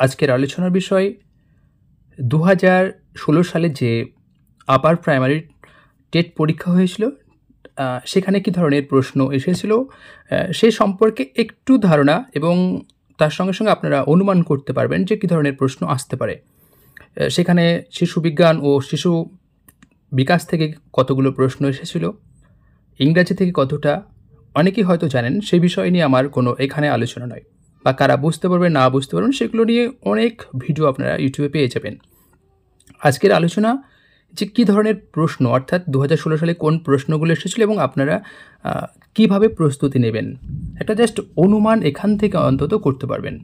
আজকের আলোচনার বিষয় 2016 সালে যে আপার প্রাইমারি টেট পরীক্ষা হয়েছিল, সেখানে কী ধরনের প্রশ্ন এসেছিল সে সম্পর্কে একটু ধারণা এবং তার সঙ্গে সঙ্গে আপনারা অনুমান করতে পারবেন যে কী ধরনের প্রশ্ন আসতে পারে। সেখানে শিশু বিজ্ঞান ও শিশু বিকাশ থেকে কতগুলো প্রশ্ন এসেছিল, ইংরাজি থেকে কতটা, অনেকেই হয়তো জানেন। সেই বিষয় নিয়ে আমার কোনো এখানে আলোচনা নয়, বা কারা বুঝতে পারবেন না বুঝতে পারবেন সেগুলো নিয়ে অনেক ভিডিও আপনারা ইউটিউবে পেয়ে যাবেন। আজকের আলোচনা যে কী ধরনের প্রশ্ন, অর্থাৎ 2016 সালে কোন প্রশ্নগুলো এসেছিলো এবং আপনারা কীভাবে প্রস্তুতি নেবেন, একটা জাস্ট অনুমান এখান থেকে অন্তত করতে পারবেন।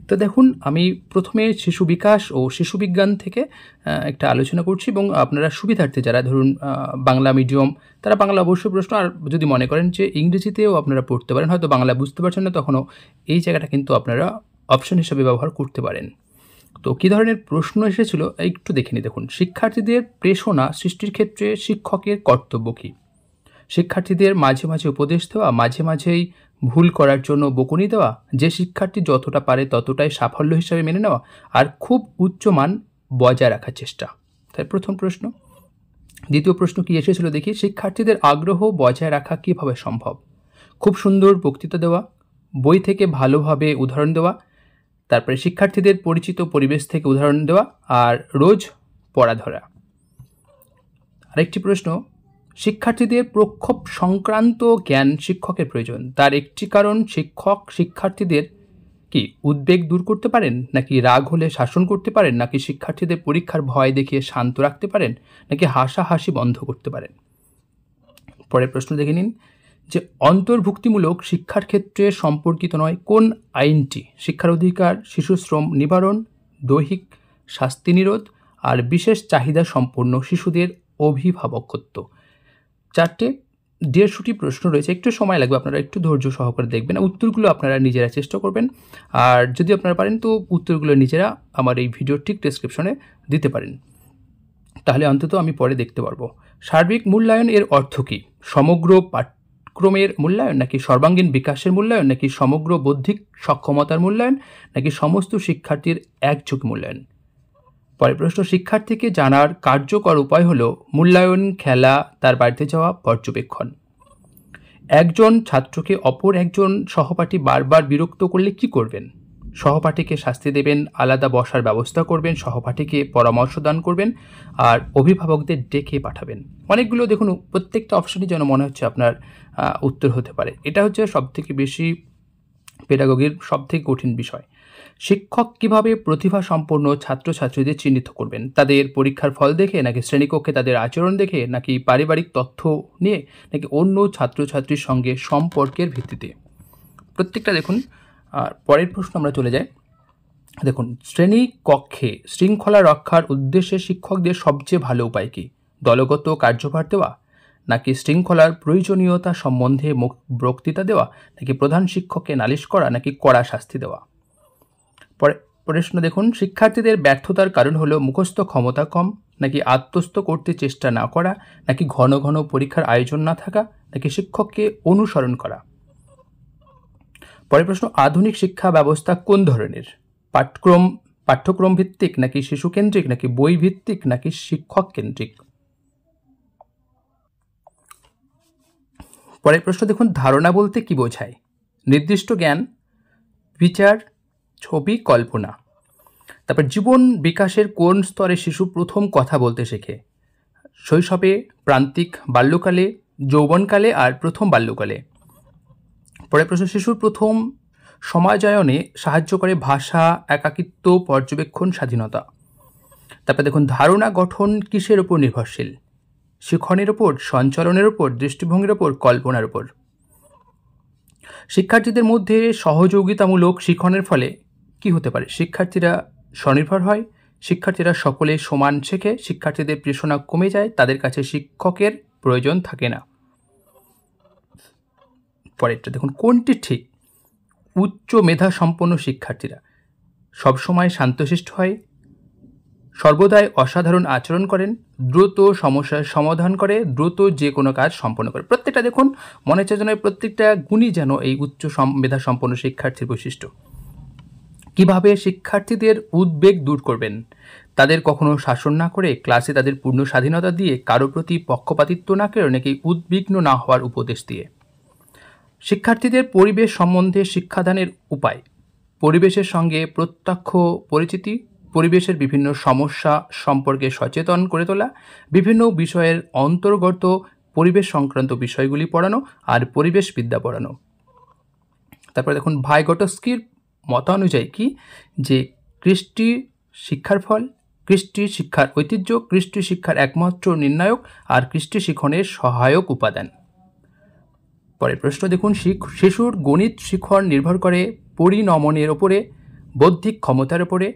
তো দেখুন, আমি প্রথমে শিশু বিকাশ ও শিশু বিজ্ঞান থেকে একটা আলোচনা করছি, এবং আপনারা সুবিধার্থে যারা ধরুন বাংলা মিডিয়াম, তারা বাংলা অবশ্যই প্রশ্ন, আর যদি মনে করেন যে ইংরেজিতেও আপনারা পড়তে পারেন, হয়তো বাংলা বুঝতে পারছেন না, তখনও এই জায়গাটা কিন্তু আপনারা অপশন হিসেবে ব্যবহার করতে পারেন। তো কী ধরনের প্রশ্ন এসেছিল একটু দেখে নিই। দেখুন, শিক্ষার্থীদের প্রেরণা সৃষ্টির ক্ষেত্রে শিক্ষকের কর্তব্য কী? শিক্ষার্থীদের মাঝে মাঝে উপদেশ দেওয়া, মাঝে মাঝেই ভুল করার জন্য বকুনি দেওয়া, যে শিক্ষার্থী যতটা পারে ততটাই সাফল্য হিসাবে মেনে নেওয়া, আর খুব উচ্চমান বজায় রাখার চেষ্টা। তাই প্রথম প্রশ্ন। দ্বিতীয় প্রশ্ন কি এসেছিল দেখি, শিক্ষার্থীদের আগ্রহ বজায় রাখা কীভাবে সম্ভব? খুব সুন্দর বক্তৃতা দেওয়া, বই থেকে ভালোভাবে উদাহরণ দেওয়া, তারপরে শিক্ষার্থীদের পরিচিত পরিবেশ থেকে উদাহরণ দেওয়া, আর রোজ পড়া ধরা। আরেকটি প্রশ্ন, শিক্ষার্থীদের প্রক্ষোভ সংক্রান্ত জ্ঞান শিক্ষকের প্রয়োজন, তার একটি কারণ শিক্ষক শিক্ষার্থীদের কি উদ্বেগ দূর করতে পারেন, নাকি রাগ হলে শাসন করতে পারেন, নাকি শিক্ষার্থীদের পরীক্ষার ভয় দেখিয়ে শান্ত রাখতে পারেন, নাকি হাসাহাসি বন্ধ করতে পারেন। পরের প্রশ্ন দেখে নিন, যে অন্তর্ভুক্তিমূলক শিক্ষার ক্ষেত্রে সম্পর্কিত নয় কোন আইনটি শিক্ষার অধিকার, শিশু শ্রম নিবারণ, দৈহিক শাস্তি নিরোধ, আর বিশেষ চাহিদা সম্পন্ন শিশুদের অভিভাবকত্ব। 150টি প্রশ্ন রয়েছে, একটু সময় লাগবে, আপনারা একটু ধৈর্য সহকারে দেখবেন, উত্তরগুলো আপনারা নিজেরা চেষ্টা করবেন, আর যদি আপনারা পারেন তো উত্তরগুলো নিজেরা আমার এই ভিডিওর ঠিক ডেসক্রিপশনে দিতে পারেন, তাহলে অন্তত আমি পরে দেখতে পারবো। সার্বিক মূল্যায়ন এর অর্থ কী? সমগ্র পাঠ্যক্রমের মূল্যায়ন, নাকি সর্বাঙ্গীন বিকাশের মূল্যায়ন, নাকি সমগ্র বৌদ্ধিক সক্ষমতার মূল্যায়ন, নাকি সমস্ত শিক্ষার্থীর একযোগে মূল্যায়ন? পরের প্রশ্ন, শিক্ষার্থীকে জানার কার্যকর উপায় হলো মূল্যায়ন, খেলা, তার বাড়িতে যাওয়া, পর্যবেক্ষণ। একজন ছাত্রকে অপর একজন সহপাঠী বারবার বিরক্ত করলে কি করবেন? সহপাঠীকে শাস্তি দেবেন, আলাদা বসার ব্যবস্থা করবেন, সহপাঠীকে পরামর্শ দান করবেন, আর অভিভাবকদের ডেকে পাঠাবেন। অনেকগুলো দেখুন, প্রত্যেকটা অপশনই যেন মনে হচ্ছে আপনার উত্তর হতে পারে। এটা হচ্ছে সবথেকে বেশি পেডাগোগির সবথেকে কঠিন বিষয়। শিক্ষক কিভাবে প্রতিভা সম্পন্ন ছাত্রছাত্রীদের চিহ্নিত করবেন? তাদের পরীক্ষার ফল দেখে, নাকি শ্রেণীকক্ষে তাদের আচরণ দেখে, নাকি পারিবারিক তথ্য নিয়ে, নাকি অন্য ছাত্রছাত্রীর সঙ্গে সম্পর্কের ভিত্তিতে? প্রত্যেকটা দেখুন। আর পরের প্রশ্ন আমরা চলে যাই। দেখুন, শ্রেণী কক্ষে শৃঙ্খলা রক্ষার উদ্দেশ্যে শিক্ষকদের সবচেয়ে ভালো উপায় কী? দলগত কার্যভার দেওয়া, নাকি শৃঙ্খলার প্রয়োজনীয়তা সম্বন্ধে বক্তৃতা দেওয়া, নাকি প্রধান শিক্ষককে নালিশ করা, নাকি কড়া শাস্তি দেওয়া? প্রশ্ন দেখুন, শিক্ষার্থীদের ব্যর্থতার কারণ হলো মুখস্থ ক্ষমতা কম, নাকি আত্মস্থ করতে চেষ্টা না করা, নাকি ঘন ঘন পরীক্ষার আয়োজন না থাকা, নাকি শিক্ষককে অনুসরণ করা? পরের প্রশ্ন, আধুনিক শিক্ষা ব্যবস্থা কোন ধরনের? পাঠ্যক্রম ভিত্তিক, নাকি শিশু কেন্দ্রিক, নাকি বই ভিত্তিক, নাকি শিক্ষক কেন্দ্রিক? পরের প্রশ্ন দেখুন, ধারণা বলতে কি বোঝায়? নির্দিষ্ট জ্ঞান, বিচার, ছবি, কল্পনা। তারপর জীবন বিকাশের কোন স্তরে শিশু প্রথম কথা বলতে শেখে? শৈশবে, প্রান্তিক বাল্যকালে, যৌবনকালে, আর প্রথম বাল্যকালে। পরের প্রশ্ন, শিশুর প্রথম সমাজায়নে সাহায্য করে ভাষা, একাকিত্ব, পর্যবেক্ষণ, স্বাধীনতা। তারপর দেখুন, ধারণা গঠন কিসের ওপর নির্ভরশীল? শিক্ষণের ওপর, সঞ্চালনের ওপর, দৃষ্টিভঙ্গির ওপর, কল্পনার ওপর। শিক্ষার্থীদের মধ্যে সহযোগিতামূলক শিক্ষণের ফলে কি হতে পারে? শিক্ষার্থীরা স্বনির্ভর হয়, শিক্ষার্থীরা সকলে সমান শেখে, শিক্ষার্থীদের প্রেরণা কমে যায়, তাদের কাছে শিক্ষকের প্রয়োজন থাকে না। পরেরটা দেখুন, কোনটি ঠিক? উচ্চ মেধা সম্পন্ন শিক্ষার্থীরা সবসময় শান্তশিষ্ট হয়, সর্বদাই অসাধারণ আচরণ করেন, দ্রুত সমস্যার সমাধান করে, দ্রুত যে কোনো কাজ সম্পন্ন করে। প্রত্যেকটা দেখুন, মনে হচ্ছে যেন প্রত্যেকটা গুণই যেন এই উচ্চ মেধা সম্পন্ন শিক্ষার্থীর বৈশিষ্ট্য। কিভাবে শিক্ষার্থীদের উদ্বেগ দূর করবেন, তাদের কখনো শাসন না করে ক্লাসে তাদের পূর্ণ স্বাধীনতা দিয়ে কারো প্রতি পক্ষপাতিত্ব না করে নাকি উদ্বিগ্ন না হওয়ার উপদেশ দিয়ে। শিক্ষার্থীদের পরিবেশ সম্বন্ধে শিক্ষাদানের উপায়, পরিবেশের সঙ্গে প্রত্যক্ষ পরিচিতি, পরিবেশের বিভিন্ন সমস্যা সম্পর্কে সচেতন করে তোলা, বিভিন্ন বিষয়ের অন্তর্গত পরিবেশ সংক্রান্ত বিষয়গুলি পড়ানো আর পরিবেশবিদ্যা পড়ানো। তারপরে দেখুন ভাইগটস্কির মতানুযায়ী কি, যে কৃষ্টি শিক্ষার ফল, কৃষ্টি শিক্ষার ঐতিহ্য, কৃষ্টি শিক্ষার একমাত্র নির্ণায়ক আর কৃষ্টি শিখনের সহায়ক উপাদান। পরের প্রশ্ন দেখুন, শিশুর গণিত শিখন নির্ভর করে পরিণমনের ওপরে, বৌদ্ধিক ক্ষমতার ওপরে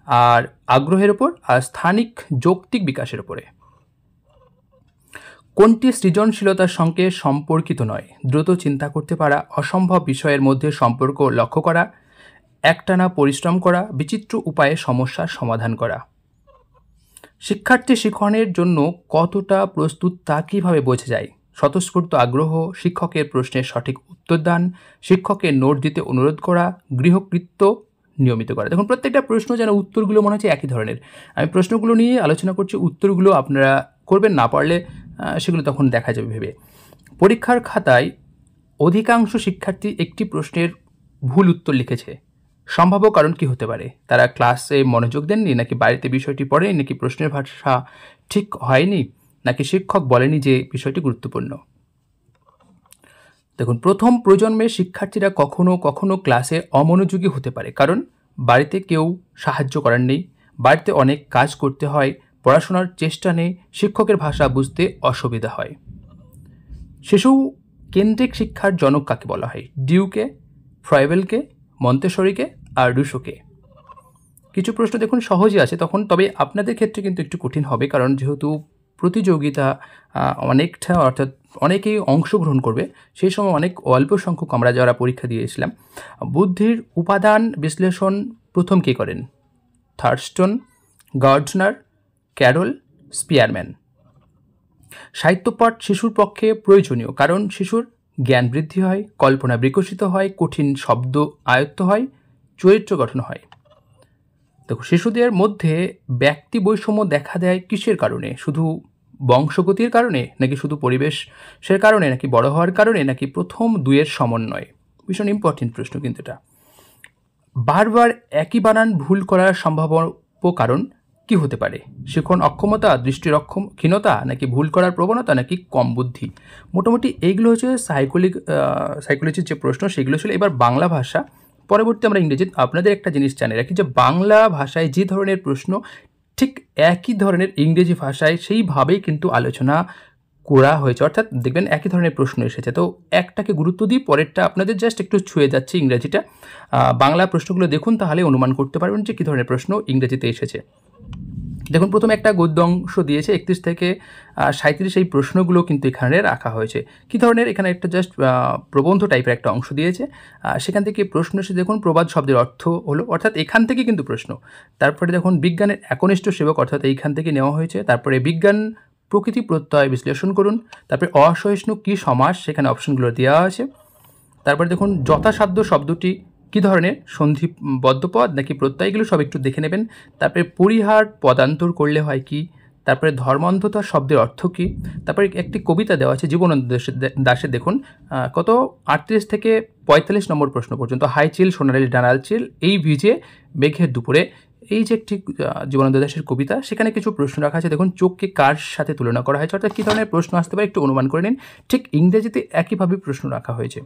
আর আগ্রহের ওপর আর স্থানিক যৌক্তিক বিকাশের ওপরে। কোনটি সৃজনশীলতার সঙ্গে সম্পর্কিত নয়? দ্রুত চিন্তা করতে পারা, অসম্ভব বিষয়ের মধ্যে সম্পর্ক লক্ষ্য করা, একটানা পরিশ্রম করা, বিচিত্র উপায়ে সমস্যার সমাধান করা। শিক্ষার্থী শিখনের জন্য কতটা প্রস্তুত তা কীভাবে বোঝা যায়? স্বতঃস্ফূর্ত আগ্রহ, শিক্ষকের প্রশ্নের সঠিক উত্তরদান, শিক্ষকের নোট দিতে অনুরোধ করা, গৃহকৃত্য নিয়মিত করা। দেখুন প্রত্যেকটা প্রশ্ন যেন উত্তরগুলো মনে হচ্ছে একই ধরনের। আমি প্রশ্নগুলো নিয়ে আলোচনা করছি, উত্তরগুলো আপনারা করবেন, না পারলে সেগুলো তখন দেখা যাবে ভেবে। পরীক্ষার খাতায় অধিকাংশ শিক্ষার্থী একটি প্রশ্নের ভুল উত্তর লিখেছে, সম্ভাব্য কারণ কি হতে পারে? তারা ক্লাসে মনোযোগ দেননি, নাকি বাড়িতে বিষয়টি পড়েনি, নাকি প্রশ্নের ভাষা ঠিক হয়নি, নাকি শিক্ষক বলেনি যে বিষয়টি গুরুত্বপূর্ণ। দেখুন প্রথম প্রজন্মের শিক্ষার্থীরা কখনো কখনো ক্লাসে অমনোযোগী হতে পারে, কারণ বাড়িতে কেউ সাহায্য করার নেই, বাড়িতে অনেক কাজ করতে হয়, পড়াশোনার চেষ্টা নেই, শিক্ষকের ভাষা বুঝতে অসুবিধা হয়। শিশু কেন্দ্রিক শিক্ষার জনক কাকে বলা হয়? ডিউকে, ফ্রয়েবেলকে, মন্তেসরিকে আর রুশোকে। কিছু প্রশ্ন দেখুন সহজই আছে তখন, তবে আপনাদের ক্ষেত্রে কিন্তু একটু কঠিন হবে, কারণ যেহেতু প্রতিযোগিতা অনেকটা, অর্থাৎ অনেকেই অংশগ্রহণ করবে, সেই সময় অনেক অল্প সংখ্যক আমরা যারা পরীক্ষা দিয়েছিলাম। বুদ্ধির উপাদান বিশ্লেষণ প্রথম কে করেন? Thurstone, Gairdner, Carroll, Spearman. সাহিত্যপাঠ শিশুর পক্ষে প্রয়োজনীয়, কারণ শিশুর জ্ঞান বৃদ্ধি হয়, কল্পনা বিকশিত হয়, কঠিন শব্দ আয়ত্ত হয়, চরিত্র গঠন হয়। দেখো শিশুদের মধ্যে ব্যক্তি বৈষম্য দেখা দেয় কিসের কারণে? শুধু বংশগতির কারণে, নাকি শুধু পরিবেশের কারণে, নাকি বড় হওয়ার কারণে, নাকি প্রথম দুয়ের সমন্বয়? ভীষণ ইম্পর্টেন্ট প্রশ্ন কিন্তু এটা। বারবার একই বানান ভুল করার সম্ভাব্য কারণ কি হতে পারে? শিখন অক্ষমতা, দৃষ্টির ক্ষীণতা, নাকি ভুল করার প্রবণতা, নাকি কম বুদ্ধি? মোটামুটি এইগুলো হচ্ছে সাইকোলজির যে প্রশ্ন সেগুলো ছিল। এবার বাংলা ভাষা, পরবর্তী আমরা ইংরেজি। আপনাদের একটা জিনিস জানি রাখি যে বাংলা ভাষায় যে ধরনের প্রশ্ন ঠিক একই ধরনের ইংরেজি ভাষায় সেইভাবেই কিন্তু আলোচনা করা হয়েছে, অর্থাৎ দেখবেন একই ধরনের প্রশ্ন এসেছে। তো একটাকে গুরুত্ব দিই, পরেরটা আপনাদের জাস্ট একটু ছুঁয়ে যাচ্ছে ইংরেজিটা। বাংলা প্রশ্নগুলো দেখুন, তাহলে অনুমান করতে পারবেন যে কী ধরনের প্রশ্ন ইংরেজিতে এসেছে। দেখুন প্রথমে একটা গদ্য অংশ দিয়েছে 31 থেকে 37, এই প্রশ্নগুলো কিন্তু এখানে রাখা হয়েছে। কী ধরনের? এখানে একটা জাস্ট প্রবন্ধ টাইপের একটা অংশ দিয়েছে, সেখান থেকে প্রশ্ন এসে দেখুন প্রবাদ শব্দের অর্থ হলো, অর্থাৎ এখান থেকে কিন্তু প্রশ্ন। তারপরে দেখুন বিজ্ঞানের একনিষ্ঠ সেবক, অর্থাৎ এইখান থেকে নেওয়া হয়েছে। তারপরে বিজ্ঞান প্রকৃতি প্রত্যয় বিশ্লেষণ করুন। তারপরে অসহিষ্ণু কী সমাস, সেখানে অপশনগুলো দেওয়া আছে। তারপরে দেখুন যথাসাধ্য শব্দটি কী ধরনের, সন্ধিবদ্ধ পদ নাকি প্রত্যয়, এগুলো সব একটু দেখে নেবেন। তারপরে পরিহার পদান্তর করলে হয় কি। তারপরে ধর্মান্ধতা শব্দের অর্থ কী। তারপরে একটি কবিতা দেওয়া আছে জীবনানন্দ দাশের, দেখুন কত 38 থেকে 45 নম্বর প্রশ্ন পর্যন্ত। হাই চিল সোনালি ডানাল চিল, এই ভিজে মেঘের দুপুরে, এই যে একটি জীবনানন্দ দাশের কবিতা, সেখানে কিছু প্রশ্ন রাখা আছে। দেখুন চোখকে কার সাথে তুলনা করা হয়েছে, অর্থাৎ কী ধরনের প্রশ্ন আসতে পারে একটু অনুমান করে নিন। ঠিক ইংরেজিতে একইভাবে প্রশ্ন রাখা হয়েছে।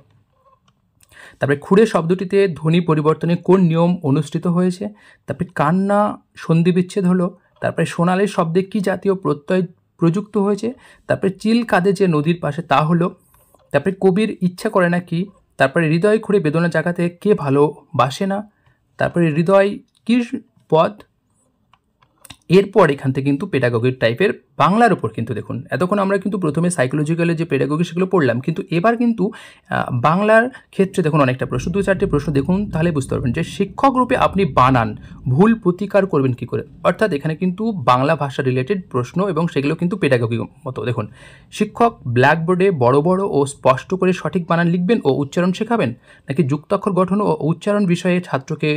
তারপরে খুঁড়ে শব্দটিতে ধ্বনি পরিবর্তনে কোন নিয়ম অনুষ্ঠিত হয়েছে। তারপরে কান্না সন্ধি বিচ্ছেদ হলো। তারপরে সোনালির শব্দে কী জাতীয় প্রত্যয় প্রযুক্ত হয়েছে। তারপরে চিল কাঁদে যে নদীর পাশে, তা হলো। তারপরে কবির ইচ্ছা করে না কি। তারপরে হৃদয় খুঁড়ে বেদনা জাগাতে কে ভালোবাসে না। তারপরে হৃদয় কী পদ। এরপর এখান থেকে কিন্তু পেডাগোগিক টাইপের বাংলার উপর কিন্তু দেখুন, এতক্ষণ আমরা কিন্তু প্রথমে সাইকোলজিক্যালের যে পেডাগোগি সেগুলো পড়লাম, কিন্তু এবার কিন্তু বাংলার ক্ষেত্রে দেখুন অনেকটা প্রশ্ন, 2-4টে প্রশ্ন দেখুন, তাহলে বুঝতে পারবেন যে শিক্ষক রূপে আপনি বানান ভুল প্রতিকার করবেন কী করে। অর্থাৎ এখানে কিন্তু বাংলা ভাষা রিলেটেড প্রশ্ন, এবং সেগুলো কিন্তু পেডাগোগি মতো। দেখুন শিক্ষক ব্ল্যাকবোর্ডে বড় বড় ও স্পষ্ট করে সঠিক বানান লিখবেন ও উচ্চারণ শেখাবেন, নাকি যুক্তাক্ষর গঠন ও উচ্চারণ বিষয়ে ছাত্রকে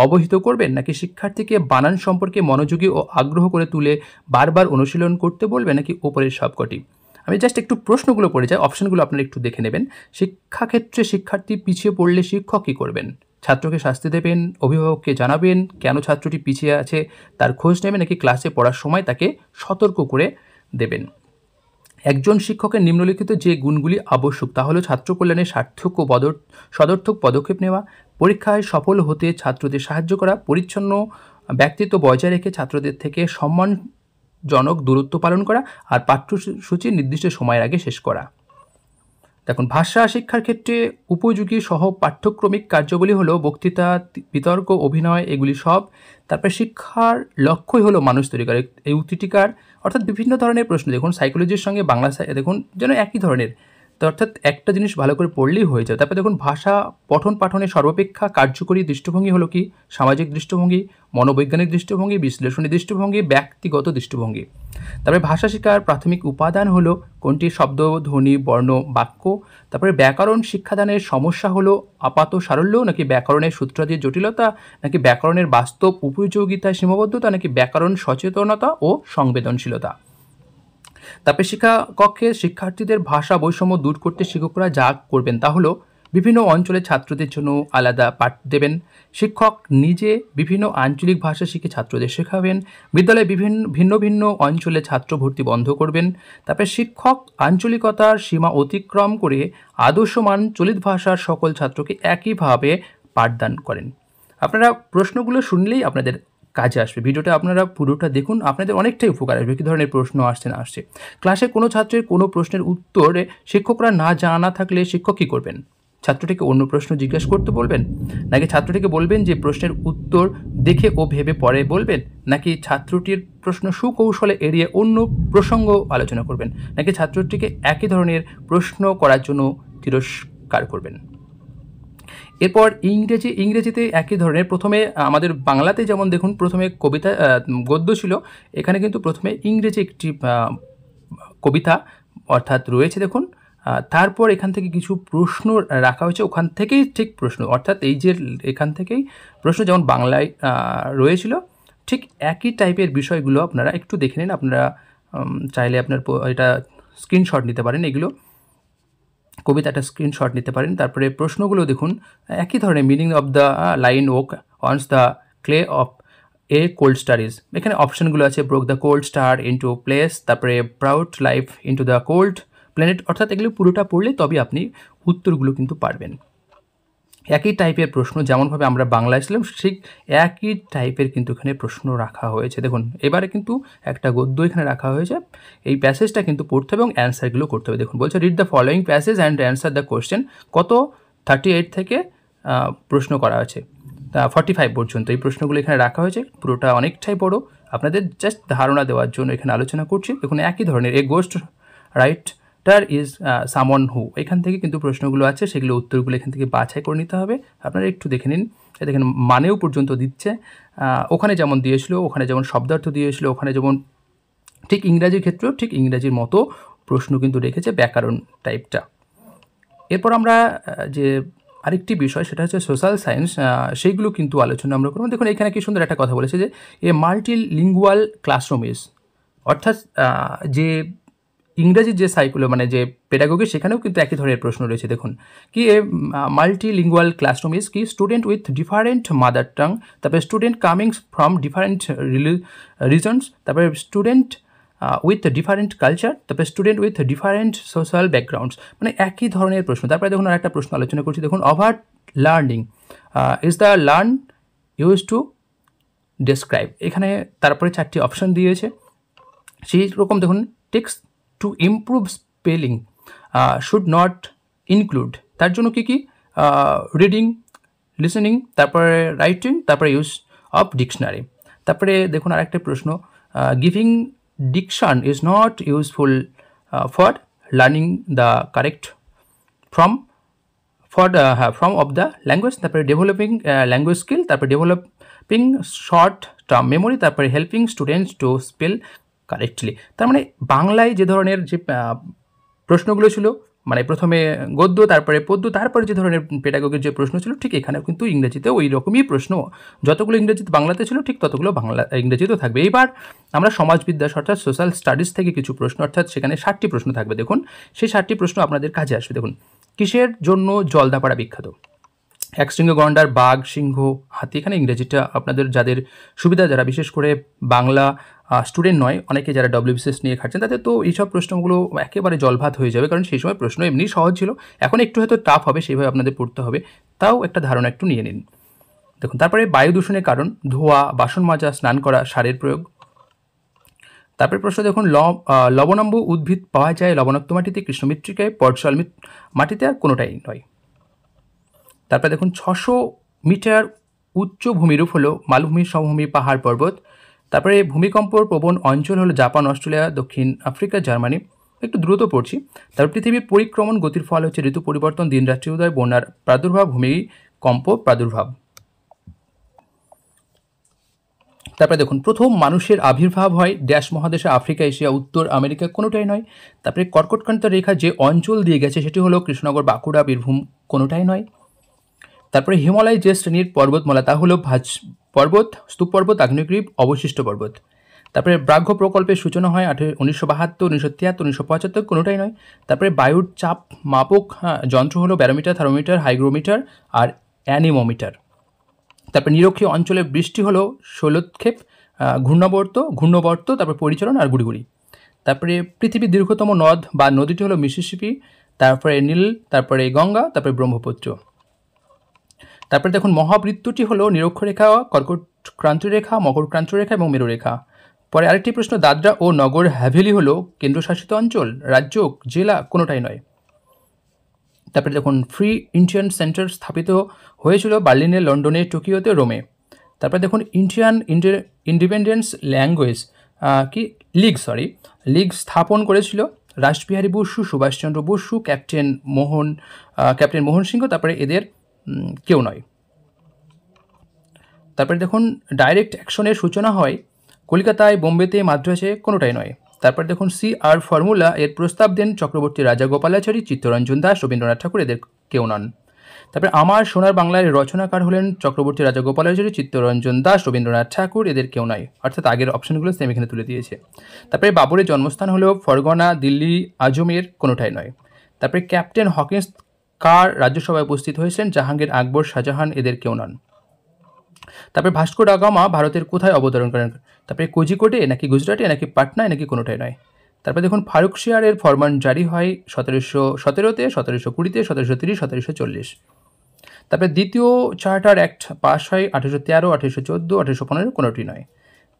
অবহিত করবেন, নাকি শিক্ষার্থীকে বানান সম্পর্কে মনোযোগী ও আগ্রহ করে তুলে বারবার অনুশীলন করতে বলবেন, নাকি ওপরের সবকটি? আমি জাস্ট একটু প্রশ্নগুলো পড়ে যাই, অপশনগুলো আপনারা একটু দেখে নেবেন। শিক্ষাক্ষেত্রে শিক্ষার্থী পিছিয়ে পড়লে শিক্ষক কী করবেন? ছাত্রকে শাস্তি দেবেন, অভিভাবককে জানাবেন কেন ছাত্রটি পিছিয়ে আছে তার খোঁজ নেবেন, নাকি ক্লাসে পড়ার সময় তাকে সতর্ক করে দেবেন? একজন শিক্ষকের নিম্নলিখিত যে গুণগুলি আবশ্যক তা হলো ছাত্র কল্যাণে সার্থক ও সদর্থক পদক্ষেপ নেওয়া, পরীক্ষায় সফল হতে ছাত্রদের সাহায্য করা, পরিচ্ছন্ন ব্যক্তিত্ব বজায় রেখে ছাত্রদের থেকে সম্মানজনক দূরত্ব পালন করা, আর পাঠ্যসূচি নির্দিষ্ট সময়ের আগে শেষ করা। দেখুন, ভাষা শিক্ষার ক্ষেত্রে উপযোগী সহ পাঠ্যক্রমিক কার্যাবলী হলো বক্তৃতা, বিতর্ক, অভিনয়, এগুলি সব। তারপরে শিক্ষার লক্ষ্যই হলো মানুষ তৈরি করে, এই উক্তিটিকার অর্থাৎ বিভিন্ন ধরনের প্রশ্ন দেখুন সাইকোলজির সঙ্গে বাংলা দেখুন যেন একই ধরনের, তো অর্থাৎ একটা জিনিস ভালো করে পড়লেই হয়ে যায়। তারপরে দেখুন ভাষা পঠন পাঠনের সর্বাপেক্ষা কার্যকরী দৃষ্টিভঙ্গি হলো কি? সামাজিক দৃষ্টিভঙ্গি, মনোবৈজ্ঞানিক দৃষ্টিভঙ্গি, বিশ্লেষণী দৃষ্টিভঙ্গি, ব্যক্তিগত দৃষ্টিভঙ্গি। তারপরে ভাষা শিক্ষার প্রাথমিক উপাদান হলো কোনটি? শব্দ, ধ্বনি, বর্ণ, বাক্য। তারপরে ব্যাকরণ শিক্ষাদানের সমস্যা হলো আপাত সারল্য, নাকি ব্যাকরণের সূত্রাদির জটিলতা, নাকি ব্যাকরণের বাস্তব উপযোগিতা সীমাবদ্ধতা, নাকি ব্যাকরণ সচেতনতা ও সংবেদনশীলতা। তারপরে শিক্ষা কক্ষে শিক্ষার্থীদের ভাষা বৈষম্য দূর করতে শিক্ষকরা যা করবেন তা হলো বিভিন্ন অঞ্চলের ছাত্রদের জন্য আলাদা পাঠ দেবেন, শিক্ষক নিজে বিভিন্ন আঞ্চলিক ভাষা শিখে ছাত্রদের শেখাবেন, বিদ্যালয়ে ভিন্ন ভিন্ন অঞ্চলে ছাত্র ভর্তি বন্ধ করবেন। তারপরে শিক্ষক আঞ্চলিকতার সীমা অতিক্রম করে আদর্শমান চলিত ভাষার সকল ছাত্রকে একইভাবে পাঠদান করেন। আপনারা প্রশ্নগুলো শুনলেই আপনাদের কাজে আসবে। ভিডিওটা আপনারা পুরোটা দেখুন, আপনাদের অনেকটাই উপকার আসবে কী ধরনের প্রশ্ন আসছে না আসছে। ক্লাসে কোনো ছাত্রের কোনো প্রশ্নের উত্তরে শিক্ষকরা না জানা থাকলে শিক্ষক কী করবেন? ছাত্রটিকে অন্য প্রশ্ন জিজ্ঞেস করতে বলবেন, নাকি ছাত্রটিকে বলবেন যে প্রশ্নের উত্তর দেখে ও ভেবে পরে বলবেন, নাকি ছাত্রটির প্রশ্ন সুকৌশলে এড়িয়ে অন্য প্রসঙ্গ আলোচনা করবেন, নাকি ছাত্রটিকে একই ধরনের প্রশ্ন করার জন্য তিরস্কার করবেন? এরপর ইংরেজিতে একই ধরনের, প্রথমে আমাদের বাংলাতে যেমন দেখুন প্রথমে কবিতা গদ্য ছিল, এখানে কিন্তু প্রথমে ইংরেজি একটি কবিতা অর্থাৎ রয়েছে দেখুন, তারপর এখান থেকে কিছু প্রশ্ন রাখা হয়েছে, ওখান থেকেই ঠিক প্রশ্ন, অর্থাৎ এই যে এখান থেকেই প্রশ্ন যেমন বাংলায় রয়েছিল ঠিক একই টাইপের বিষয়গুলো আপনারা একটু দেখে নিন। আপনারা চাইলে আপনার এটা স্ক্রিনশট নিতে পারেন, এগুলো কবিতাটা স্ক্রিনশট নিতে পারেন। তারপরে প্রশ্নগুলো দেখুন একই ধরনের, meaning of the line woke once the clay of a cold star is, এখানে অপশানগুলো আছে broke the cold star into place, তারপরে brought life into the cold planet, অর্থাৎ এগুলো পুরোটা পড়লে তবে আপনি উত্তরগুলো কিন্তু পারবেন। একই টাইপের প্রশ্ন যেমনভাবে আমরা বাংলায় ছিলাম ঠিক একই টাইপের কিন্তু এখানে প্রশ্ন রাখা হয়েছে। দেখুন এবারে কিন্তু একটা গদ্য এখানে রাখা হয়েছে, এই প্যাসেজটা কিন্তু পড়তে হবে এবং অ্যান্সারগুলো করতে হবে। দেখুন বলছে read the following passage and answer the question. কত 38 থেকে প্রশ্ন করা আছে 45 পর্যন্ত এই প্রশ্নগুলো এখানে রাখা হয়েছে, পুরোটা অনেকটাই বড়, আপনাদের জাস্ট ধারণা দেওয়ার জন্য এখানে আলোচনা করছি। দেখুন একই ধরনের এ গোস্ট রাইটার ইজ সামন হু, এখান থেকে কিন্তু প্রশ্নগুলো আছে, সেগুলো উত্তরগুলো এখান থেকে বাছাই করে নিতে হবে। আপনারা একটু দেখে নিন, দেখেন মানেও পর্যন্ত দিচ্ছে, ওখানে যেমন দিয়েছিল, ওখানে যেমন শব্দার্থ দিয়েছিল, ওখানে যেমন ঠিক ইংরাজির ক্ষেত্রেও ঠিক ইংরাজির মতো প্রশ্ন কিন্তু রেখেছে, ব্যাকরণ টাইপটা। এরপর আমরা যে আরেকটি বিষয় সেটা হচ্ছে সোশ্যাল সায়েন্স, সেইগুলো কিন্তু আলোচনা আমরা করব। দেখুন এখানে কি সুন্দর একটা কথা বলেছে যে এ মাল্টিলিঙ্গুয়াল ক্লাসরুম ইজ, অর্থাৎ যে ইংরাজির যে মানে যে পেডাগোগি সেখানেও কিন্তু একই ধরনের প্রশ্ন রয়েছে। দেখুন কি এ মাল্টিলিঙ্গুয়াল ক্লাসরুম ইজ কি student with different mother tongue, তারপরে student coming from different regions, তারপরে স্টুডেন্ট উইথ ডিফারেন্ট কালচার, তারপরে student with different social backgrounds, মানে একই ধরনের প্রশ্ন। তারপরে দেখুন আরেকটা প্রশ্ন আলোচনা করছি, দেখুন over learning is the learned use to describe, এখানে তারপরে 4টি অপশান দিয়েছে, সেই রকম দেখুন text to improve spelling should not include, তার জন্য কি রিডিং, লিসেনিং, তারপরে রাইটিং, তারপরে ইউজ অফ ডিকশনারি। তারপরে দেখুন আরেকটা প্রশ্ন, giving diction is not useful for learning the correct from of the language, তারপরে ডেভেলপিং ল্যাঙ্গুয়েজ স্কিল, তারপরে ডেভেলপিং শর্ট টার্ম মেমোরি, তারপরে helping students to spell correctly. তার মানে বাংলায় যে ধরনের যে প্রশ্নগুলো ছিল মানে প্রথমে গদ্য, তারপরে পদ্য, তারপরে যে ধরনের পেডাগোগির যে প্রশ্ন ছিল, ঠিক এখানেও কিন্তু ইংরেজিতেও ওই রকমই প্রশ্ন, যতগুলো ইংরেজিতে বাংলাতে ছিল ঠিক ততগুলো ইংরেজিতেও থাকবে। এইবার আমরা সমাজবিদ্যা অর্থাৎ সোশ্যাল স্টাডিজ থেকে কিছু প্রশ্ন, অর্থাৎ সেখানে 60টি প্রশ্ন থাকবে। দেখুন সেই 60টি প্রশ্ন আপনাদের কাজে আসবে। দেখুন, কিসের জন্য জলদাপাড়া বিখ্যাত? একশৃঙ্গ গন্ডার, বাঘ, সিংহ, হাতি। এখানে ইংরেজিটা আপনাদের যাদের সুবিধা, যারা বিশেষ করে বাংলা স্টুডেন্ট নয়, অনেকে যারা WBCS নিয়ে খাটছেন, তাদের তো এইসব প্রশ্নগুলো একেবারে জলভাত হয়ে যাবে, কারণ সেই সময় প্রশ্ন এমনি সহজ ছিল, এখন একটু হয়তো টাফ হবে, সেইভাবে আপনাদের পড়তে হবে। তাও একটা ধারণা একটু নিয়ে নিন। দেখুন, তারপরে বায়ু দূষণের কারণ, ধোঁয়া, বাসন মাজা, স্নান করা, সারের প্রয়োগ। তারপরে প্রশ্ন দেখুন, লবণাম্ব উদ্ভিদ পাওয়া যায় লবণাক্ত মাটিতে, কৃষ্ণ মৃত্তিকায়, পর্চল মাটিতে, আর কোনোটাই নয়। তারপরে দেখুন, 600 মিটার উচ্চ ভূমিরূপ হলো মালভূমি, সমভূমি, পাহাড়, পর্বত। তারপরে ভূমিকম্প প্রবণ অঞ্চল হলো জাপান, অস্ট্রেলিয়া, দক্ষিণ আফ্রিকা, জার্মানি। একটু দ্রুত পড়ছি। তারপর পৃথিবীর পরিক্রমণ গতির ফল হচ্ছে ঋতু পরিবর্তন, দিন রাত্রি উদয়, বন্যার প্রাদুর্ভাব, ভূমিকম্প প্রাদুর্ভাব। তারপরে দেখুন, প্রথম মানুষের আবির্ভাব হয় ড্যাশ মহাদেশে, আফ্রিকা, এশিয়া, উত্তর আমেরিকা, কোনোটাই নয়। তারপরে কর্কটক্রান্ত রেখা যে অঞ্চল দিয়ে গেছে সেটি হলো কৃষ্ণনগর, বাঁকুড়া, বীরভূম, কোনোটাই নয়। তারপরে হিমালয় যে শ্রেণীর পর্বতমালা তা হলো ভাজ পর্বত, স্তূপ পর্বত, আগ্নেয়গিরি, অবশিষ্ট পর্বত। তারপরে ব্রাহ্ম প্রকল্পের সূচনা হয় 1972, 1973, 1975, কোনোটাই নয়। তারপরে বায়ুর চাপ মাপক যন্ত্র হলো ব্যারোমিটার, থার্মোমিটার, হাইগ্রোমিটার আর অ্যানিমোমিটার। তারপরে নিরক্ষীয় অঞ্চলে বৃষ্টি হলো শৈলক্ষেপ, ঘূর্ণবর্ত, তারপরে পরিচলন আর গুড়িগুড়ি। তারপরে পৃথিবীর দীর্ঘতম নদ বা নদীটি হলো মিসিসিপি, তারপরে নীল, তারপরে গঙ্গা, তারপরে ব্রহ্মপুত্র। তারপরে দেখুন, মহাবৃত্তটি হলো নিরক্ষরেখা, কর্কটক্রান্ত রেখা, মকরক্রান্ত রেখা এবং মেরুরেখা। পরে আরেকটি প্রশ্ন, দাদরা ও নগর হ্যাভেলি হলো কেন্দ্রশাসিত অঞ্চল, রাজ্য, জেলা, কোনোটাই নয়। তারপরে দেখুন, ফ্রি ইন্ডিয়ান সেন্টার স্থাপিত হয়েছিল বার্লিনে, লন্ডনে, টোকিওতে, রোমে। তারপরে দেখুন, ইন্ডিয়ান ইন্ডিপেন্ডেন্স ল্যাঙ্গুয়েজ লিগ স্থাপন করেছিল রাসবিহারী বসু, সুভাষচন্দ্র বসু, ক্যাপ্টেন মোহন সিংহ। তারপরে এদের কেউ নয়। তারপরে দেখুন, ডাইরেক্ট অ্যাকশনের সূচনা হয় কলকাতায়, বোম্বেতে, মাদ্রাসে, কোনোটাই নয়। তারপর দেখুন, CR ফর্মুলা এর প্রস্তাব দেন চক্রবর্তী রাজাগোপালাচারী, চিত্তরঞ্জন দাস, রবীন্দ্রনাথ ঠাকুর, এদের কেউ নন। তারপরে আমার সোনার বাংলার রচনাকার হলেন চক্রবর্তী রাজাগোপালাচারী, চিত্তরঞ্জন দাস, রবীন্দ্রনাথ ঠাকুর, এদের কেউ নয়। অর্থাৎ আগের অপশনগুলো সেম এখানে তুলে দিয়েছে। তারপরে বাবরের জন্মস্থান হলো ফরগনা, দিল্লি, আজমের, কোনোটাই নয়। তারপরে ক্যাপ্টেন হকিন্স কার রাজ্যসভায় উপস্থিত হয়েছিলেন? জাহাঙ্গীর, আকবর, শাহজাহান, এদের কেউ নন। তারপরে ভাস্কো ডা গামা ভারতের কোথায় অবতরণ করেন? তারপরে কোজিকোডে, নাকি গুজরাটে, নাকি পাটনায়, নাকি কোনোটাই নয়। তারপরে দেখুন, ফারুকশিয়ারের ফরমান জারি হয় 1717-তে, 1720-তে, 1730, 1740। তারপরে দ্বিতীয় চার্টার অ্যাক্ট পাস হয় 1813, 1814, 1815, কোনোটি নয়।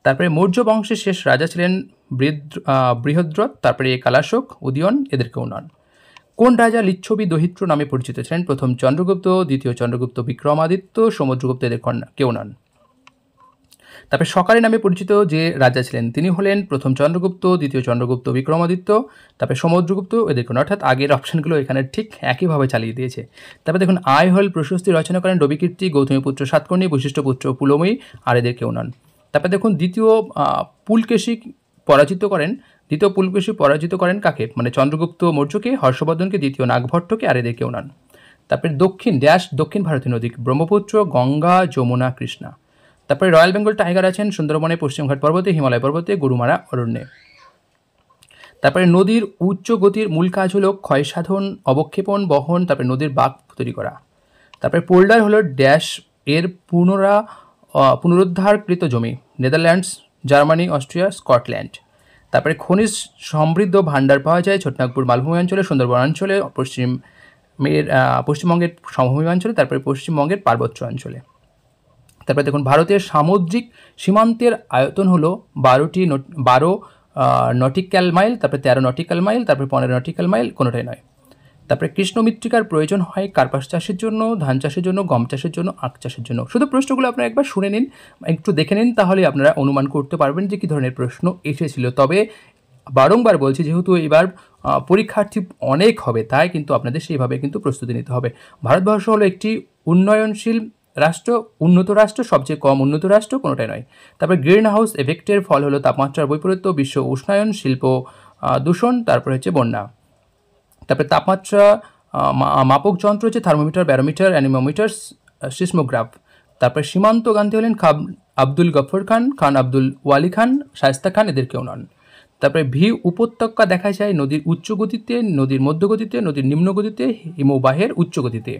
তারপরে মৌর্য বংশের শেষ রাজা ছিলেন বৃহদ্রথ, তারপরে কালাশোক, উদয়ন, এদের কেউ নন। কোন রাজা লিচ্ছবি দহিত্র নামে পরিচিত ছিলেন? প্রথম চন্দ্রগুপ্ত, দ্বিতীয় চন্দ্রগুপ্ত, বিক্রমাদিত্য, সমুদ্রগুপ্ত, এদের কেউ নন। তারপরে সকারি নামে পরিচিত যে রাজা ছিলেন তিনি হলেন প্রথম চন্দ্রগুপ্ত, দ্বিতীয় চন্দ্রগুপ্ত, বিক্রমাদিত্য, তারপরে সমুদ্রগুপ্ত, এদের কোনো। অর্থাৎ আগের অপশনগুলো এখানে ঠিক একইভাবে চালিয়ে দিয়েছে। তারপরে দেখুন, আইহোল প্রশস্তি রচনা করেন রবিকীর্তি, গৌতমীপুত্র সাতকর্ণী, বৈশিষ্ট্যপুত্র পুলময়ী, আর এদের কেউ নন। তারপরে দেখুন, দ্বিতীয় পুলকেশী পরাজিত করেন কাকে? মানে চন্দ্রগুপ্ত মৌর্যকে, হর্ষবর্ধনকে, দ্বিতীয় নাগভট্টকে, আর এদের কেউ নন। তারপরে দক্ষিণ ভারতীয় নদী, ব্রহ্মপুত্র, গঙ্গা, যমুনা, কৃষ্ণা। তারপরে রয়্যাল বেঙ্গল টাইগার আছেন সুন্দরবনে, পশ্চিমঘাট পর্বতে, হিমালয় পর্বতে, গরুমারা অরণ্যে। তারপরে নদীর উচ্চ গতির মূল কাজ হলো ক্ষয়সাধন, অবক্ষেপণ, বহন, তারপরে নদীর বাঁক তৈরি করা। তারপরে পোল্ডার হলো ড্যাশ এর পুনরুদ্ধারকৃত জমি, নেদারল্যান্ডস, জার্মানি, অস্ট্রিয়া, স্কটল্যান্ড। তারপরে খনিজ সমৃদ্ধ ভাণ্ডার পাওয়া যায় ছোটনাগপুর মালভূমি অঞ্চলে, সুন্দরবন অঞ্চলে, পশ্চিমবঙ্গের সমভূমি অঞ্চলে, তারপরে পশ্চিমবঙ্গের পার্বত্য অঞ্চলে। তারপরে দেখুন, ভারতের সামুদ্রিক সীমান্তের আয়তন হলো 12 নটিক্যাল মাইল, তারপরে 13 নটিক্যাল মাইল, তারপরে 15 নটিক্যাল মাইল, কোনোটাই নয়। তারপরে কৃষ্ণ মৃত্তিকার প্রয়োজন হয় কার্পাস চাষের জন্য, ধান চাষের জন্য, গম চাষের জন্য, আখ চাষের জন্য। শুধু প্রশ্নগুলো আপনারা একবার শুনে নিন, একটু দেখে নিন, তাহলে আপনারা অনুমান করতে পারবেন যে কী ধরনের প্রশ্ন এসেছিল। তবে বারংবার বলছি, যেহেতু এবার পরীক্ষার্থী অনেক হবে, তাই কিন্তু আপনাদের সেইভাবে কিন্তু প্রস্তুতি নিতে হবে। ভারতবর্ষ হলো একটি উন্নয়নশীল রাষ্ট্র, উন্নত রাষ্ট্র, সবচেয়ে কম উন্নত রাষ্ট্র, কোনোটাই নয়। তারপরে গ্রিন হাউস এফেক্টের ফল হলো তাপমাত্রার বৈপরীত্য, বিশ্ব উষ্ণায়ন, শিল্প দূষণ, তারপরে হচ্ছে বন্যা। তারপরে তাপমাত্রা মাপক যন্ত্র হচ্ছে থার্মোমিটার, ব্যারোমিটার, অ্যানিমোমিটার, সিসমোগ্রাফ। তারপরে সীমান্ত গান্ধী হলেন আব্দুল গফর খান, খান আব্দুল ওয়ালি খান, শায়েস্তা খান, এদের কেউ নন। তারপরে ভি উপত্যকা দেখা যায় নদীর উচ্চ গতিতে, নদীর মধ্য গতিতে, নদীর নিম্ন গতিতে, হিমবাহের উচ্চ গতিতে।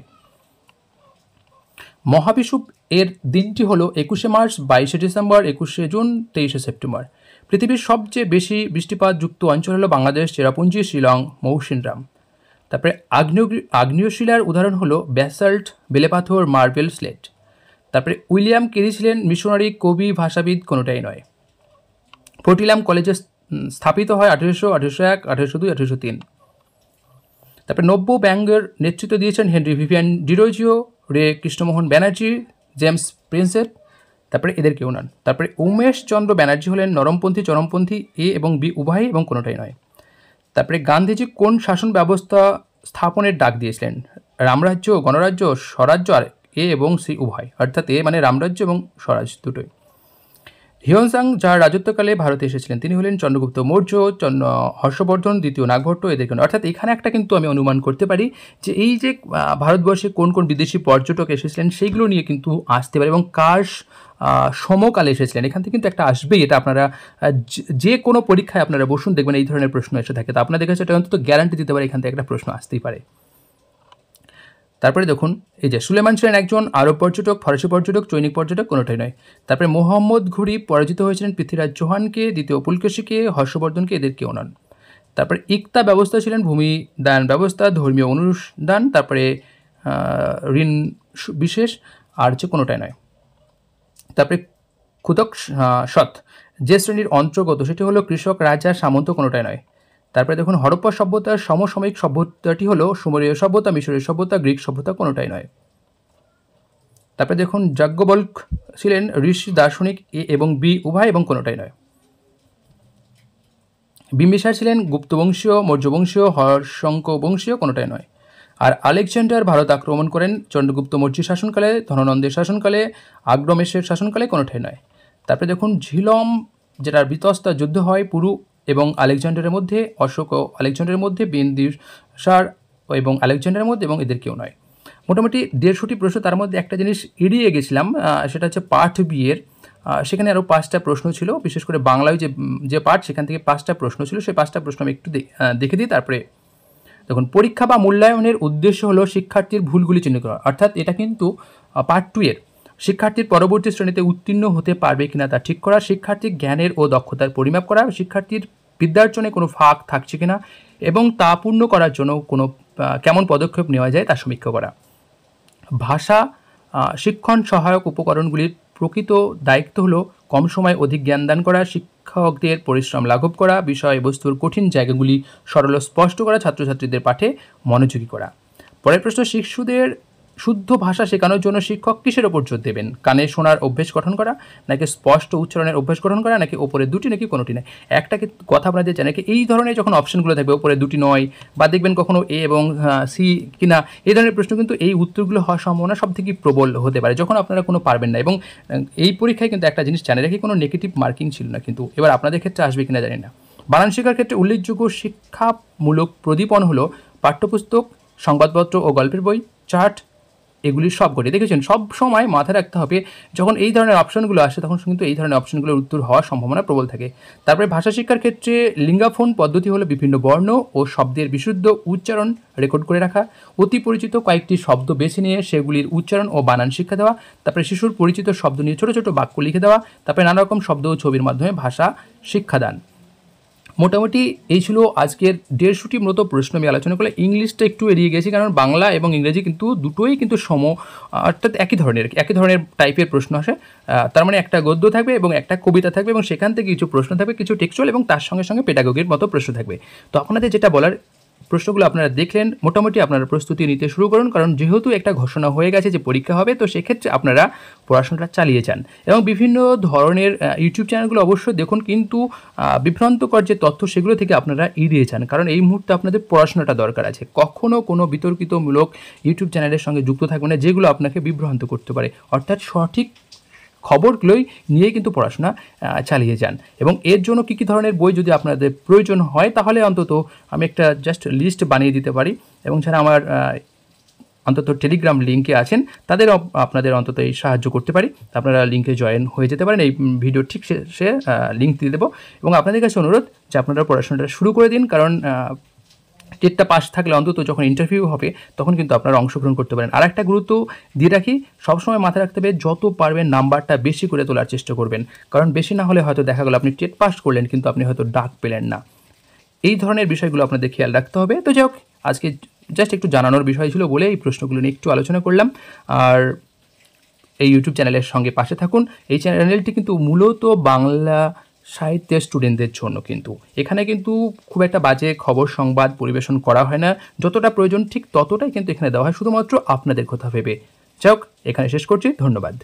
মহাবিষুব এর দিনটি হলো 21শে মার্চ, 22শে ডিসেম্বর, 21শে জুন, 23শে সেপ্টেম্বর। পৃথিবীর সবচেয়ে বেশি বৃষ্টিপাত যুক্ত অঞ্চল হলো বাংলাদেশ, চেরাপুঞ্জি, শিলং, মৌসিনরাম। তারপরে আগ্নেয় শিলার উদাহরণ হলো ব্যাসাল্ট, বেলেপাথর, মার্বেল, স্লেট। তারপরে উইলিয়াম কেরি ছিলেন মিশনারি, কবি, ভাষাবিদ, কোনোটাই নয়। ফোর্টিলাম কলেজে স্থাপিত হয় 1800, 1801, 1802, 1803। তারপরে নব্য ব্যঙ্গের নেতৃত্ব দিয়েছেন হেনরি ভিভিয়ান ডিরোজিও, রে কৃষ্ণমোহন ব্যানার্জি, জেমস প্রিন্সেপ। তারপরে এদের কেউ নন। তারপরে উমেশ চন্দ্র ব্যানার্জি হলেন নরমপন্থী, চরমপন্থী, এ এবং বি উভয়ই এবং কোনোটাই নয়। তারপরে গান্ধীজি কোন শাসন ব্যবস্থা স্থাপনের ডাক দিয়েছিলেন? রামরাজ্য, গণরাজ্য, স্বরাজ্য, আর এ এবং সি উভয়, অর্থাৎ এ মানে রামরাজ্য এবং স্বরাজ দুটোই। হিউয়েনসাং যার রাজত্বকালে ভারতে এসেছিলেন তিনি হলেন চন্দ্রগুপ্ত মৌর্য, হর্ষবর্ধন, দ্বিতীয় নাগভট্ট, এদের কেন। অর্থাৎ এখানে একটা কিন্তু আমি অনুমান করতে পারি যে এই যে ভারতবর্ষে কোন কোন বিদেশি পর্যটক এসেছিলেন সেইগুলো নিয়ে কিন্তু আসতে পারে এবং কার সমকালে এসেছিলেন এখান থেকে কিন্তু একটা আসবেই। এটা আপনারা যে কোনো পরীক্ষায় আপনারা বসুন দেখবেন এই ধরনের প্রশ্ন এসে থাকে। তো আপনাদের কাছে এটা অন্তত গ্যারান্টি দিতে পারে এখান থেকে একটা প্রশ্ন আসতেই পারে। তারপরে দেখুন এই যে সুলেমান ছিলেন একজন আরব পর্যটক, ফরাসি পর্যটক, চৈনিক পর্যটক, কোনোটাই নয়। তারপরে মোহাম্মদ ঘুরি পরাজিত হয়েছিলেন পৃথ্বীরাজ চৌহানকে, দ্বিতীয় পুলকেশীকে, হর্ষবর্ধনকে, এদের কেউ নন। তারপরে ইকতা ব্যবস্থা ছিলেন ভূমি দান ব্যবস্থা, ধর্মীয় অনুদান, তারপরে ঋণ বিশেষ, আর হচ্ছে কোনোটাই নয়। তারপরে ক্ষুদক সৎ যে শ্রেণীর অন্তর্গত সেটি হলো কৃষক, রাজা, সামন্ত, কোনোটাই নয়। তারপরে দেখুন হরপ্পা সভ্যতার সমসাময়িক সভ্যতাটি হলো সুমেরীয় সভ্যতা, মিশরীয় সভ্যতা, গ্রিক সভ্যতা, কোনোটাই নয়। তারপরে দেখুন যাজ্ঞবল্ক ছিলেন ঋষি দার্শনিক, এ এবং বি উভয় এবং কোনোটাই নয়। বিম্বিসার ছিলেন গুপ্তবংশীয়, মৌর্যবংশীয়, হর্ষঙ্ক বংশীয়, কোনোটাই নয়। আর আলেকজান্ডার ভারত আক্রমণ করেন চন্দ্রগুপ্ত মৌর্য শাসনকালে, ধননন্দের শাসনকালে, আগ্রমেশের শাসনকালে, কোনোটাই নয়। তারপরে দেখুন ঝিলম যেটার বিতস্তা যুদ্ধ হয় পুরু এবং আলেকজান্ডারের মধ্যে, অশোক ও আলেকজান্ডারের মধ্যে, বিন্দিসার এবং আলেকজান্ডারের মধ্যে, এবং এদের কেউ নয়। মোটামুটি 150টি প্রশ্ন, তার মধ্যে একটা জিনিস এড়িয়ে গেছিলাম, সেটা হচ্ছে পার্ট বি এর। সেখানে আরও 5টা প্রশ্ন ছিল, বিশেষ করে বাংলায় যে পার্ট সেখান থেকে 5টা প্রশ্ন ছিল। সেই 5টা প্রশ্ন আমি একটু দেখে দিই। তারপরে দেখুন পরীক্ষা বা মূল্যায়নের উদ্দেশ্য হলো শিক্ষার্থীর ভুলগুলি চিহ্নিত করা, অর্থাৎ এটা কিন্তু পার্ট 2 এর শিক্ষার্থীর পরবর্তী শ্রেণীতে উত্তীর্ণ হতে পারবে কিনা তা ঠিক করা, শিক্ষার্থীর জ্ঞানের ও দক্ষতার পরিমাপ করা, শিক্ষার্থীর বিদ্যার্জনে কোনো ফাঁক থাকছে কিনা এবং তা পূর্ণ করার জন্য কোনো কেমন পদক্ষেপ নেওয়া যায় তা সমীক্ষা করা। ভাষা শিক্ষণ সহায়ক উপকরণগুলির প্রকৃত দায়িত্ব হলো কম সময় অধিক জ্ঞান দান করা, শিক্ষকদের পরিশ্রম লাঘব করা, বিষয়বস্তুর কঠিন জায়গাগুলি সরল স্পষ্ট করা, ছাত্রছাত্রীদের পাঠে মনোযোগী করা। পরের প্রশ্ন, শিশুদের শুদ্ধ ভাষা শেখানোর জন্য শিক্ষক কিসের ওপর জোর দেবেন? কানে শোনার অভ্যেস গঠন করা, নাকি স্পষ্ট উচ্চারণের অভ্যাস গঠন করা, নাকি ওপরে দুটি, নাকি কোনোটি নয়? একটা কথা আপনাদের জানেন কি এই ধরনের যখন অপশনগুলো থাকবে ওপরে দুটি নয় বা দেখবেন কখনো এ এবং সি কিনা, এই ধরনের প্রশ্ন কিন্তু এই উত্তরগুলো হওয়ার সম্ভাবনা সব থেকে প্রবল হতে পারে যখন আপনারা কোনো পারবেন না। এবং এই পরীক্ষায় কিন্তু একটা জিনিস জানে রাখি কোনো নেগেটিভ মার্কিং ছিল না, কিন্তু এবার আপনাদের ক্ষেত্রে আসবে কিনা জানি না। বানান শেখার ক্ষেত্রে উল্লেখযোগ্য শিক্ষামূলক প্রদীপন হলো পাঠ্যপুস্তক, সংবাদপত্র ও গল্পের বই, চার্ট, এগুলি সব কটি। দেখেছেন সব সময় মাথায় রাখতে হবে যখন এই ধরনের অপশনগুলো আসে তখন কিন্তু এই ধরনের অপশনগুলোর উত্তর হওয়ার সম্ভাবনা প্রবল থাকে। তারপরে ভাষা শিক্ষার ক্ষেত্রে লিঙ্গাফোন পদ্ধতি হলো বিভিন্ন বর্ণ ও শব্দের বিশুদ্ধ উচ্চারণ রেকর্ড করে রাখা, অতি পরিচিত কয়েকটি শব্দ বেছে নিয়ে সেগুলির উচ্চারণ ও বানান শিক্ষা দেওয়া, তারপরে শিশুর পরিচিত শব্দ নিয়ে ছোটো ছোটো বাক্য লিখে দেওয়া, তারপরে নানা রকম শব্দ ও ছবির মাধ্যমে ভাষা শিক্ষাদান। মোটামুটি এই ছিল আজকের 150টির মতো প্রশ্ন আমি আলোচনা করলে। ইংলিশটা একটু এড়িয়ে গেছি কারণ বাংলা এবং ইংরেজি কিন্তু দুটোই কিন্তু অর্থাৎ একই ধরনের টাইপের প্রশ্ন আসে। তার মানে একটা গদ্য থাকবে এবং একটা কবিতা থাকবে এবং সেখান থেকে কিছু প্রশ্ন থাকবে, কিছু টেক্সচুয়াল এবং তার সঙ্গে সঙ্গে পেডাগোগির মতো প্রশ্ন থাকবে। তো আপনাদের যেটা বলার, প্রশ্নগুলো আপনারা দেখলেন, মোটামুটি আপনারা প্রস্তুতি নিতে শুরু করুন, কারণ যেহেতু একটা ঘোষণা হয়ে গেছে যে পরীক্ষা হবে তো সেক্ষেত্রে আপনারা পড়াশোনাটা চালিয়ে যান এবং বিভিন্ন ধরনের ইউটিউব চ্যানেলগুলো অবশ্যই দেখুন, কিন্তু বিভ্রান্তকর যে তথ্য সেগুলো থেকে আপনারা এড়িয়ে যান, কারণ এই মুহূর্তে আপনাদের পড়াশোনাটা দরকার আছে। কখনও কোনো বিতর্কিতমূলক ইউটিউব চ্যানেলের সঙ্গে যুক্ত থাকবেন না যেগুলো আপনাকে বিভ্রান্ত করতে পারে, অর্থাৎ সঠিক খবরগুলোই নিয়েই কিন্তু পড়াশোনা চালিয়ে যান। এবং এর জন্য কী কী ধরনের বই যদি আপনাদের প্রয়োজন হয় তাহলে অন্তত আমি একটা জাস্ট লিস্ট বানিয়ে দিতে পারি, এবং যারা আমার অন্তত টেলিগ্রাম লিঙ্কে আছেন তাদের আপনাদের অন্তত এই সাহায্য করতে পারি। আপনারা লিঙ্কে জয়েন হয়ে যেতে পারেন। এই ভিডিও ঠিক শেষে লিঙ্ক দিয়ে দেবো, এবং আপনাদের কাছে অনুরোধ যে আপনারা পড়াশোনাটা শুরু করে দিন, কারণ টেটটা পাস থাকলে অন্তত যখন ইন্টারভিউ হবে তখন কিন্তু আপনারা অংশগ্রহণ করতে পারেন। আর একটা গুরুত্ব দিয়ে রাখি, সবসময় মাথায় রাখতে হবে যত পারবেন নাম্বারটা বেশি করে তোলার চেষ্টা করবেন, কারণ বেশি না হলে হয়তো দেখা গেল আপনি টেট পাস করলেন কিন্তু আপনি হয়তো ডাক পেলেন না। এই ধরনের বিষয়গুলো আপনাদের খেয়াল রাখতে হবে। তো যাই হোক, আজকে জাস্ট একটু জানানোর বিষয় ছিল বলে এই প্রশ্নগুলো নিয়ে একটু আলোচনা করলাম। আর এই ইউটিউব চ্যানেলের সঙ্গে পাশে থাকুন। এই চ্যানেলটি কিন্তু মূলত বাংলা সাহিত্যের স্টুডেন্টদের জন্য, কিন্তু এখানে কিন্তু খুব একটা বাজে খবর সংবাদ পরিবেশন করা হয় না, যতটা প্রয়োজন ঠিক ততটাই কিন্তু এখানে দেওয়া হয়, শুধুমাত্র আপনাদের কথা ভেবে। যাই হোক, এখানে শেষ করছি, ধন্যবাদ।